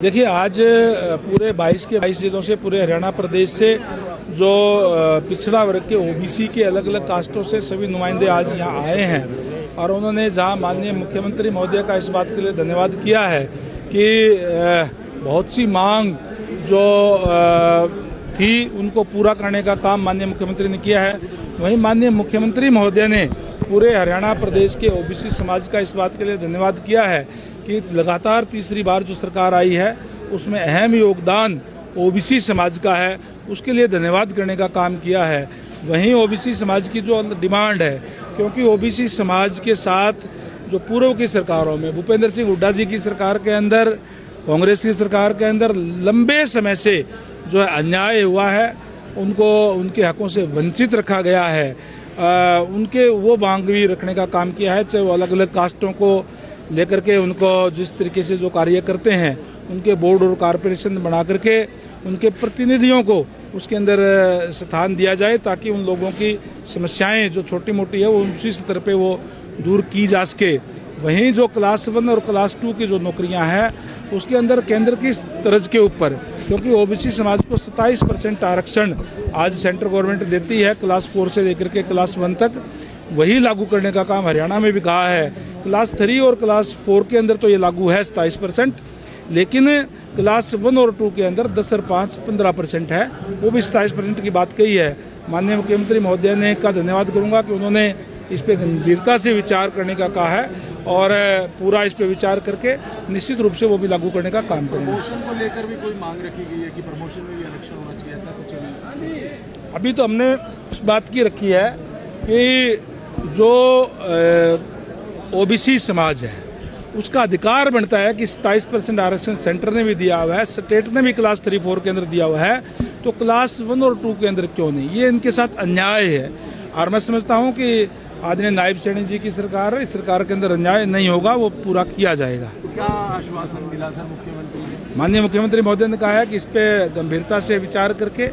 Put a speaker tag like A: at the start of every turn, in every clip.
A: देखिए आज पूरे 22 के 22 जिलों से पूरे हरियाणा प्रदेश से जो पिछड़ा वर्ग के ओबीसी के अलग अलग कास्टों से सभी नुमाइंदे आज यहाँ आए हैं और उन्होंने जहाँ माननीय मुख्यमंत्री महोदय का इस बात के लिए धन्यवाद किया है कि बहुत सी मांग जो थी उनको पूरा करने का काम माननीय मुख्यमंत्री ने किया है। वहीं माननीय मुख्यमंत्री महोदय ने पूरे हरियाणा प्रदेश के ओबीसी समाज का इस बात के लिए धन्यवाद किया है कि लगातार तीसरी बार जो सरकार आई है उसमें अहम योगदान ओबीसी समाज का है, उसके लिए धन्यवाद करने का काम किया है। वहीं ओबीसी समाज की जो डिमांड है, क्योंकि ओबीसी समाज के साथ जो पूर्व की सरकारों में भूपेंद्र सिंह हुड्डा जी की सरकार के अंदर, कांग्रेस की सरकार के अंदर लंबे समय से जो है अन्याय हुआ है, उनको उनके हकों से वंचित रखा गया है। उनके वो मांग भी रखने का काम किया है, चाहे वो अलग अलग कास्टों को लेकर के उनको जिस तरीके से जो कार्य करते हैं, उनके बोर्ड और कॉरपोरेशन बना करके उनके प्रतिनिधियों को उसके अंदर स्थान दिया जाए ताकि उन लोगों की समस्याएं जो छोटी मोटी है वो उसी स्तर पे वो दूर की जा सके। वहीं जो क्लास 1 और क्लास 2 की जो नौकरियां हैं उसके अंदर केंद्र की तर्ज के ऊपर, क्योंकि ओबीसी समाज को 27% आरक्षण आज सेंट्रल गवर्नमेंट देती है क्लास 4 से लेकर के क्लास 1 तक, वही लागू करने का काम हरियाणा में भी कहा है। क्लास 3 और क्लास 4 के अंदर तो ये लागू है 27%, लेकिन क्लास 1 और 2 के अंदर 10 और 5 15% है, वो भी 27% की बात कही है। माननीय मुख्यमंत्री महोदय ने का धन्यवाद करूंगा कि उन्होंने इस पे गंभीरता से विचार करने का कहा है और पूरा इस पे विचार करके निश्चित रूप से वो भी लागू करने का काम करेंगे।
B: प्रमोशन को लेकर भी कोई मांग रखी गई है कि प्रमोशन में भी आरक्षण होना चाहिए, ऐसा कुछ नहीं? अभी
A: तो हमने इस बात की रखी है कि जो ओबीसी समाज है उसका अधिकार बनता है कि 27% आरक्षण सेंटर ने भी दिया हुआ है, स्टेट ने भी क्लास 3-4 के अंदर दिया हुआ है, तो क्लास 1 और 2 के अंदर क्यों नहीं? ये इनके साथ अन्याय है और मैं समझता हूँ कि आदरणीय नायब सैनी जी की सरकार है, इस सरकार के अंदर अन्याय नहीं होगा, वो पूरा किया जाएगा।
B: तो क्या आश्वासन मिला सर मुख्यमंत्री ने?
A: माननीय मुख्यमंत्री महोदय ने कहा है कि इस पे गंभीरता से विचार करके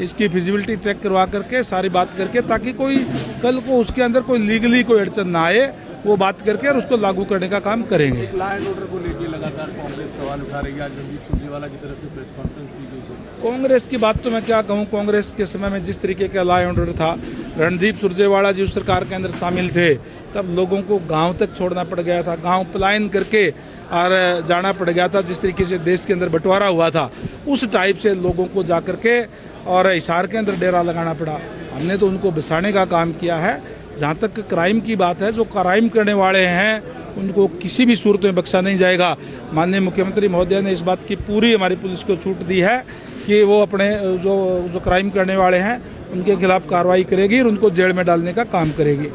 A: इसकी फिजिबिलिटी चेक करवा करके सारी बात करके, ताकि कोई कल को उसके अंदर कोई लीगली कोई अड़चन ना आए, वो बात करके और उसको लागू करने का काम करेंगे।
B: एक लॉ एंड ऑर्डर को लेकर लगातार कांग्रेस सवाल उठा रही है, आज रणदीप सुरजेवाला की तरफ से प्रेस कॉन्फ्रेंस की गई है।
A: कांग्रेस की बात तो मैं क्या कहूँ, कांग्रेस के समय में जिस तरीके का लॉ एंड ऑर्डर था, रणदीप सुरजेवाला जी उस सरकार के अंदर शामिल थे, तब लोगों को गांव तक छोड़ना पड़ गया था, गांव पलायन करके और जाना पड़ गया था। जिस तरीके से देश के अंदर बंटवारा हुआ था उस टाइप से लोगों को जा करके और हिसार के अंदर डेरा लगाना पड़ा। हमने तो उनको बसाने का काम किया है। जहाँ तक क्राइम की बात है, जो क्राइम करने वाले हैं उनको किसी भी सूरत में बख्शा नहीं जाएगा। माननीय मुख्यमंत्री महोदय ने इस बात की पूरी हमारी पुलिस को छूट दी है कि वो अपने जो क्राइम करने वाले हैं उनके खिलाफ कार्रवाई करेगी और उनको जेल में डालने का काम करेगी।